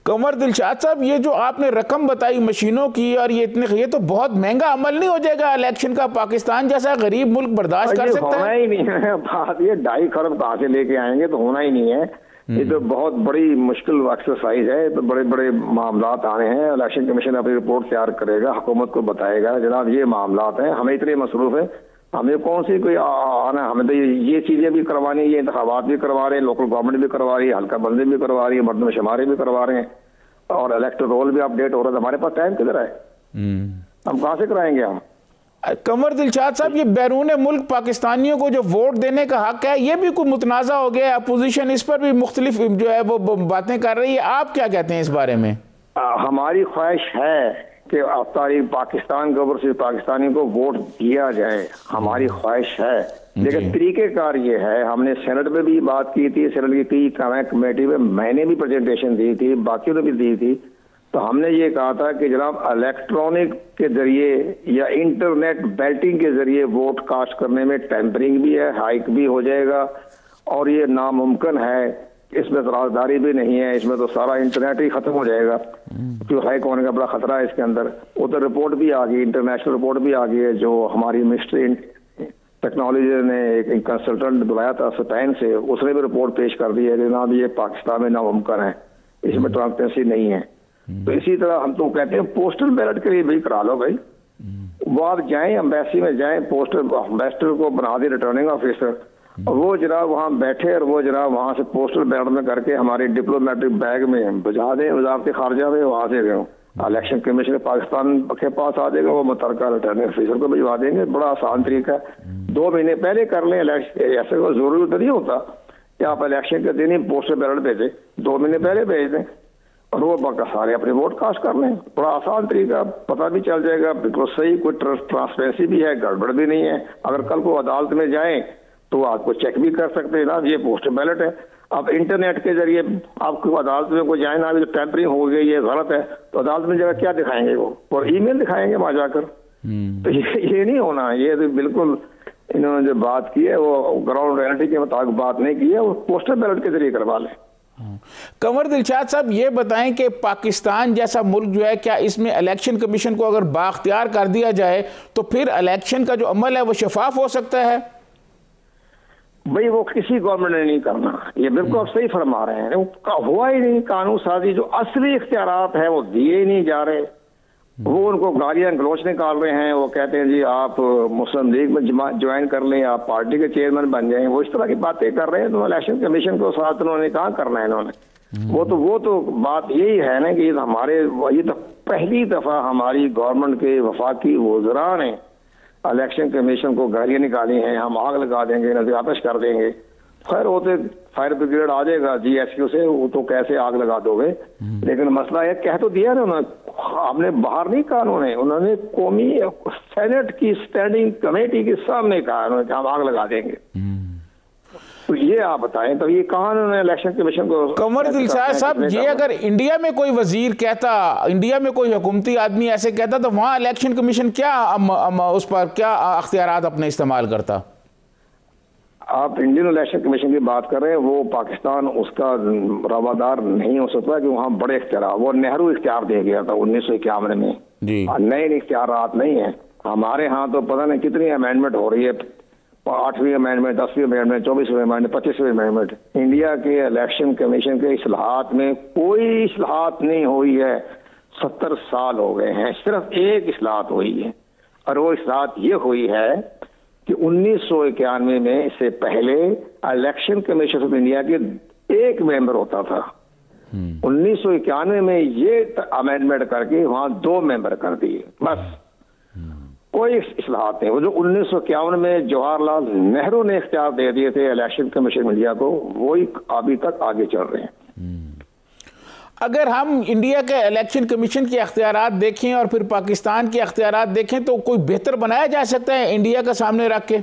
कमर दिलशाद साहब, ये जो आपने रकम बताई मशीनों की और ये तो बहुत महंगा अमल नहीं हो जाएगा इलेक्शन का? पाकिस्तान जैसा गरीब मुल्क बर्दाश्त कर सकता है? होना ही नहीं है बात, ये 2.5 खरब कहाँ से लेके आएंगे, तो होना ही नहीं है। ये तो बहुत बड़ी मुश्किल एक्सरसाइज है, तो बड़े बड़े मामला आने हैं। इलेक्शन कमीशन अपनी रिपोर्ट तैयार करेगा, हुकूमत को बताएगा जनाब ये मामला हैं, हमें इतने मसरूफ है, हमें कौन सी कोई आना, हमें तो ये चीजें भी करवानी, ये इंतखाबात भी करवा रहे हैं, लोकल गवर्नमेंट भी करवा रही है, हल्का बंदी भी करवा रही है, मर्दमशुमारी भी करवा रहे हैं, और इलेक्टोरल रोल भी अपडेट हो रहा है। हमारे पास टाइम किधर है? हम कहाँ से कराएंगे हम? कमर दिलशाद साहब, ये बैरून मुल्क पाकिस्तानियों को जो वोट देने का हक है, ये भी कोई मुतनाज़ा हो गया, अपोजिशन इस पर भी मुख्तलिफ जो है वो बातें कर रही है, आप क्या कहते हैं इस बारे में? हमारी ख्वाहिश है कि तारीख पाकिस्तान के ऊपर से पाकिस्तानी को वोट दिया जाए, हमारी ख्वाहिश है, लेकिन तरीकेकार ये है। हमने सेनेट में भी बात की थी, सेनेट की कमेटी में मैंने भी प्रेजेंटेशन दी थी, बाकियों ने भी दी थी, तो हमने ये कहा था कि जनाब इलेक्ट्रॉनिक के जरिए या इंटरनेट बैटिंग के जरिए वोट कास्ट करने में टेम्परिंग भी है, हाइक भी हो जाएगा, और ये नामुमकिन है, इसमें राजदारी भी नहीं है, इसमें तो सारा इंटरनेट ही खत्म हो जाएगा, क्योंकि हाइक होने का बड़ा खतरा है इसके अंदर। उधर रिपोर्ट भी आ गई, इंटरनेशनल रिपोर्ट भी आ गई है, जो हमारी मिनिस्ट्री टेक्नोलॉजी ने एक कंसल्टेंट बुलाया था स्पेन से, उसने भी रिपोर्ट पेश कर दी है कि जनाब ये पाकिस्तान में नामुमकिन है, इसमें ट्रांसपेरेंसी नहीं है। तो इसी तरह हम तो कहते हैं पोस्टल बैलेट के लिए भी करा लो भाई, वो आप जाएं एम्बेसी में जाएं, पोस्टल एम्बेसडर को बना दे रिटर्निंग ऑफिसर, और वो जनाब वहाँ बैठे और वो जनाब वहाँ से पोस्टल बैलेट में करके हमारे डिप्लोमेटिक बैग में भिजा दें, वजारत खारजा में, वहाँ से इलेक्शन कमीशन पाकिस्तान के पास आ जाएगा, वो मुतलका रिटर्निंग ऑफिसर को भिजवा देंगे। बड़ा आसान तरीका है, 2 महीने पहले कर लें इलेक्शन, ऐसे कोई जरूरी तो नहीं होता कि आप इलेक्शन के दिन ही पोस्टल बैलेट भेजें, 2 महीने पहले भेज दें और वो बाकी सारे अपने वोट कास्ट कर लें। बड़ा आसान तरीका, पता भी चल जाएगा, बिल्कुल सही, कोई ट्रांसपेरेंसी भी है, गड़बड़ भी नहीं है। अगर कल को अदालत में जाएं तो आपको चेक भी कर सकते हैं ना ये पोस्टल बैलेट है। अब इंटरनेट के जरिए आपको अदालत में कोई जाए ना, अभी तो टैंपरिंग हो गई, ये गलत है, तो अदालत में जगह क्या दिखाएंगे वो, और ईमेल दिखाएंगे वहां जाकर। तो ये नहीं होना, ये तो बिल्कुल इन्होंने जो बात की है वो ग्राउंड रियलिटी के मुताबिक बात नहीं की है, वो पोस्टल बैलेट के जरिए करवा लें। कमर दिलशाद साहब, ये बताएं कि पाकिस्तान जैसा मुल्क जो है, क्या इसमें इलेक्शन कमीशन को अगर बाख्तियार कर दिया जाए तो फिर इलेक्शन का जो अमल है वो शफाफ हो सकता है? भाई वो किसी गवर्नमेंट ने नहीं करना, ये बिल्कुल आप सही फरमा रहे हैं, हुआ ही नहीं। कानून साजी जो असली इख्तियारात है वो दिए ही नहीं जा रहे, वो उनको गालियां गलोच निकाल रहे हैं, वो कहते हैं जी आप मुस्लिम लीग में ज्वाइन कर लें, आप पार्टी के चेयरमैन बन जाएं, वो इस तरह की बातें कर रहे हैं। तो इलेक्शन कमीशन को साथ उन्होंने कहाँ करना है इन्होंने, वो तो बात यही है ना कि ये तो पहली दफा हमारी गवर्नमेंट के वफाकी वज़रा ने इलेक्शन कमीशन को गालियां निकाली हैं, हम आग लगा देंगे, नजर कर देंगे। खैर वो तो फायर ब्रिगेड आ जाएगा GSQ से, वो तो कैसे आग लगा दोगे, लेकिन मसला ये कह तो दिया ना उन्होंने, आपने बाहर नहीं कहा उन्होंने कौमी सेनेट की स्टैंडिंग कमेटी के सामने कहा उन्होंने हम आग लगा देंगे। तो ये आप बताएं, तो ये कहाँ उन्होंने इलेक्शन कमीशन को? कमर दिलशाद साहब, ये अगर इंडिया में कोई वजीर कहता, इंडिया में कोई हुकूमती आदमी ऐसे कहता, तो वहाँ इलेक्शन कमीशन क्या उस पर क्या अख्तियारात अपने इस्तेमाल करता? आप इंडियन इलेक्शन कमीशन की बात कर रहे हैं, वो पाकिस्तान उसका रवादार नहीं हो सकता कि वहाँ बड़े इख्तियार, वो नेहरू इख्तियार दे गया था 1951 में, नए इख्तियारात नहीं है। हमारे यहाँ तो पता नहीं कितनी अमेंडमेंट हो रही है, 8वीं अमेंडमेंट, 10वीं अमेंडमेंट, 24वीं अमेंडमेंट, 25वीं अमेंडमेंट। इंडिया के इलेक्शन कमीशन के इस्लाहात में कोई इस्लाहात नहीं हुई है, 70 साल हो गए हैं, सिर्फ एक इस्लाहात हुई है, और वो इस्लाहात ये हुई है कि 1991 में इससे पहले इलेक्शन कमीशन ऑफ इंडिया के एक मेंबर होता था, 1991 में ये अमेंडमेंट करके वहां 2 मेंबर कर दिए, बस कोई इस्लाहात नहीं। वो जो 1951 में जवाहरलाल नेहरू ने इख्तियार दे दिए थे इलेक्शन कमीशन इंडिया को, वही अभी तक आगे चल रहे हैं। अगर हम इंडिया के इलेक्शन कमीशन के अख्तियारात देखें और फिर पाकिस्तान के अख्तियारात देखें, तो कोई बेहतर बनाया जा सकता है इंडिया का सामने रख के?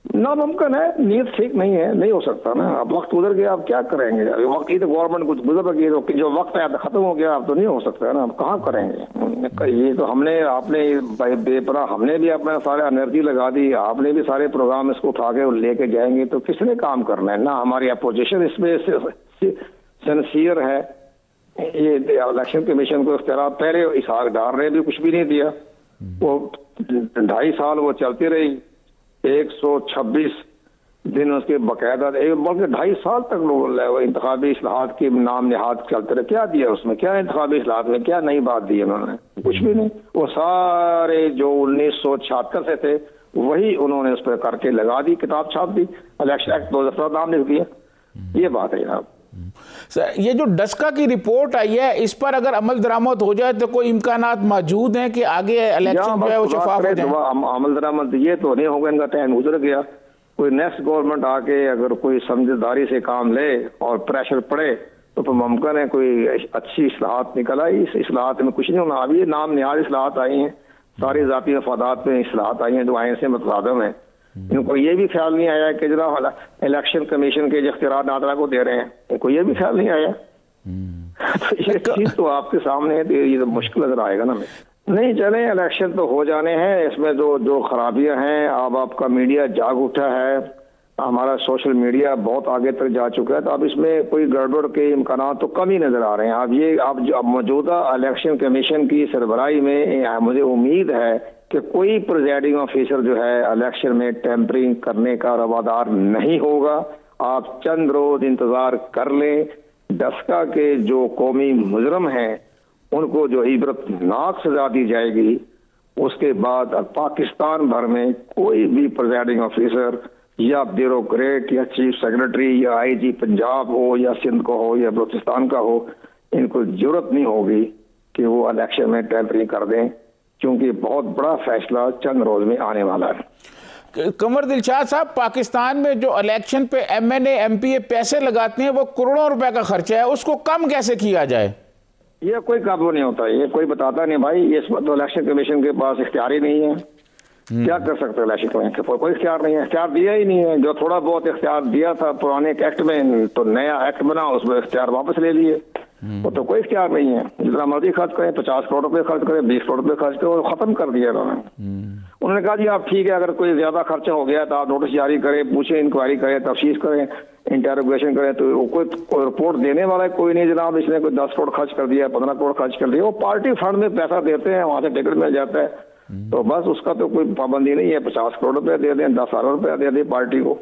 नामुमकिन है, नीयत ठीक नहीं है, नहीं हो सकता ना। अब वक्त गुजर गया, आप क्या करेंगे? वक्त ही तो गवर्नमेंट कुछ गुजर गई, तो जो वक्त है खत्म हो गया, अब तो नहीं हो सकता है ना, अब कहाँ करेंगे? ये तो आपने बेपरा, हमने भी अपना सारे एनर्जी लगा दी, आपने भी सारे प्रोग्राम इसको उठा के लेके जाएंगे, तो किसने काम करना है? ना हमारी अपोजिशन इसमें सिंसियर है, ये इलेक्शन कमीशन को इख्तियार पहले इसहाक डार ने भी कुछ भी नहीं दिया। वो 2.5 साल वो चलती रही, 126 दिन उसके बाकायदा, बल्कि 2.5 साल तक लोग इंतखाबी इस्लाहात के नाम निहाद चलते रहे। क्या दिया उसमें, क्या इंतखाबी इस्लाहात में क्या नई बात दी उन्होंने? कुछ भी नहीं। वो सारे जो 1976 से थे वही उन्होंने उस पर करके लगा दी, किताब छाप दी, इलेक्शन एक्ट 2007 नाम लिख दिया। ये बात है जनाब। सर, ये जो डस्का की रिपोर्ट आई है, इस पर अगर अमल दरामद हो जाए तो कोई इम्कानात मौजूद हैं कि आगे इलेक्शन जो है वो शफाफ हो जाए? अमल दरामद ये तो नहीं होगा, इनका टाइम गुजर गया। कोई नेक्स्ट गवर्नमेंट आके अगर कोई समझदारी से काम ले और प्रेशर पड़े तो मुमकिन है कोई अच्छी इस्लाहात निकल आई। इस इस्लाहात में कुछ नहीं होना। अभी ये नाम निहाद इस्लाहात आई हैं, सारी जाती मफादात में इस्लाहात आई हैं जो आइन से मुतसादम है। इनको ये भी ख्याल नहीं आया कि जरा इलेक्शन कमीशन के इख्तियार नादरा को दे रहे हैं, इनको ये भी ख्याल नहीं आया। तो ये चीज तो आपके सामने है, तो ये तो मुश्किल नजर आएगा ना। नहीं चले, इलेक्शन तो हो जाने हैं। इसमें जो खराबियां हैं, अब आपका मीडिया जाग उठा है, हमारा सोशल मीडिया बहुत आगे तक जा चुका है, तो अब इसमें कोई गड़बड़ के इम्कान तो कम ही नजर आ रहे हैं। अब मौजूदा इलेक्शन कमीशन की सरबराही में मुझे उम्मीद है कि कोई प्रिजाइडिंग ऑफिसर जो है इलेक्शन में टेम्परिंग करने का रवादार नहीं होगा। आप चंद रोज इंतजार कर लें। डस्का के जो कौमी मुजरम हैं उनको जो इबरतनाक सजा दी जाएगी, उसके बाद पाकिस्तान भर में कोई भी प्रिजाइडिंग ऑफिसर या ब्यूरोक्रेट या चीफ सेक्रेटरी या आईजी पंजाब हो या सिंध का हो या बलूचिस्तान का हो, इनको जरूरत नहीं होगी कि वो इलेक्शन में टेम्परिंग कर दें, क्योंकि बहुत बड़ा फैसला चंद रोज में आने वाला है। कंवर दिलशाद साहब, पाकिस्तान में जो इलेक्शन पे MNA MPA पैसे लगाते हैं वो करोड़ों रुपए का खर्चा है, उसको कम कैसे किया जाए? ये कोई काबू नहीं होता, ये कोई बताता नहीं भाई। ये तो इलेक्शन कमीशन के पास इख्तियार ही नहीं है। क्या कर सकते हैं इलेक्शन कमीशन? कोई इख्तियार नहीं है, इख्तियार दिया ही नहीं है। जो थोड़ा बहुत इख्तियार दिया था पुराने एक्ट में, तो नया एक्ट बना, उसमें इख्तियार वापस ले लिए। वो तो कोई इख्तियार नहीं है। जितना मर्जी खर्च करें, 50 करोड़ रुपए खर्च करें, 20 करोड़ रुपए खर्च करें, खत्म कर दिया उन्होंने कहा जी आप ठीक है, अगर कोई ज्यादा खर्चा हो गया तो आप नोटिस जारी करें, पूछें, इंक्वायरी करें, तफ्तीश करें, इंटरोगेशन करें। तो कोई रिपोर्ट देने वाला कोई नहीं जनाब, इसने कोई 10 करोड़ खर्च कर दिया, 15 करोड़ खर्च कर दिया। वो पार्टी फंड में पैसा देते हैं, वहां से टिकट मिल जाता है, तो बस उसका तो कोई पाबंदी नहीं है। 50 करोड़ रुपए दे दें, 10 अरब रुपया दे दें पार्टी को,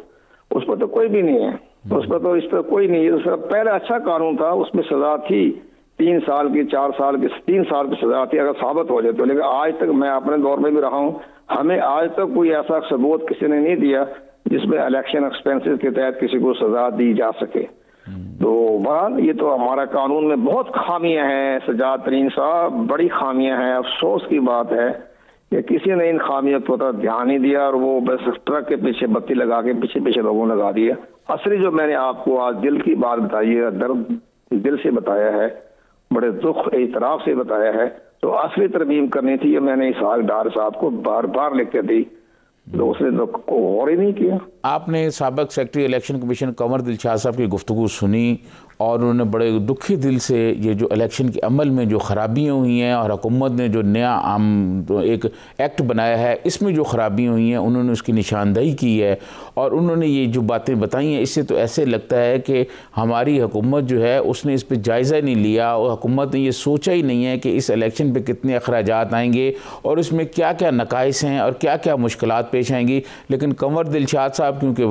उस पर तो कोई भी नहीं है। उस पर तो इस पर कोई नहीं है। पहले अच्छा कानून था, उसमें सजा थी 3 साल की, 4 साल की, 3 साल की सजा थी अगर साबित हो जाए तो। लेकिन आज तक, मैं अपने दौर में भी रहा हूँ, हमें आज तक कोई ऐसा सबूत किसी ने नहीं दिया जिसमें इलेक्शन एक्सपेंसेस के तहत किसी को सजा दी जा सके। तो बहरहाल ये तो हमारा कानून में बहुत खामियां हैं सजाद तरीन साहब, बड़ी खामियां हैं। अफसोस की बात है कि किसी ने इन खामियों को तो ध्यान नहीं दिया और वो बस ट्रक के पीछे बत्ती लगा के पीछे पीछे लोगों ने लगा दिया। असली जो मैंने आपको आज दिल की बात बताई है, दर्द दिल से बताया है, बड़े दुख एतराफ से बताया है, तो असली तरमीम करनी थी। ये मैंने इसहाक डार साहब को बार बार लिख के दी, तो उसने तो गौर ही नहीं किया। आपने साबिक secretary election commission Kanwar Dilshad साहब की गुफ्तगू सुनी और उन्होंने बड़े दुखी दिल से ये जो इलेक्शन के अमल में जो ख़राबियाँ हुई हैं और हुकूमत ने जो नया एक एक्ट बनाया है इसमें जो ख़राबियाँ हुई हैं उन्होंने उसकी निशानदेही की है। और उन्होंने ये जो बातें बताई हैं, इससे तो ऐसे लगता है कि हमारी हुकूमत जो है उसने इस पर जायज़ा नहीं लिया और हुकूमत ने ये सोचा ही नहीं है कि इस इलेक्शन पर कितने अखराजात आएंगे और इसमें क्या क्या नकाइस हैं और क्या क्या मुश्किलात पेश आएंगी। लेकिन कंवर दिलशाद साहब क्योंकि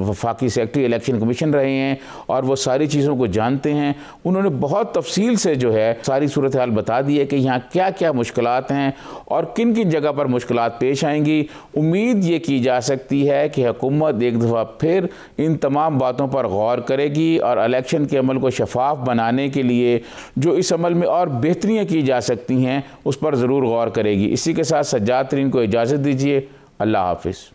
वफाकी सेक्रेटरी इलेक्शन कमीशन रहे हैं और वो सारी चीज़ों को जानते हैं, उन्होंने बहुत तफसील से जो है सारी सूरत हाल बता दी है कि यहाँ क्या क्या मुश्किलात हैं और किन किन जगह पर मुश्किलात पेश आएंगी। उम्मीद ये की जा सकती है कि हुकूमत एक दफ़ा फिर इन तमाम बातों पर गौर करेगी और इलेक्शन के अमल को शफाफ बनाने के लिए जो इस अमल में और बेहतरियाँ की जा सकती हैं उस पर ज़रूर गौर करेगी। इसी के साथ सज्जाद तरीन को इजाज़त दीजिए। अल्लाह हाफिज़।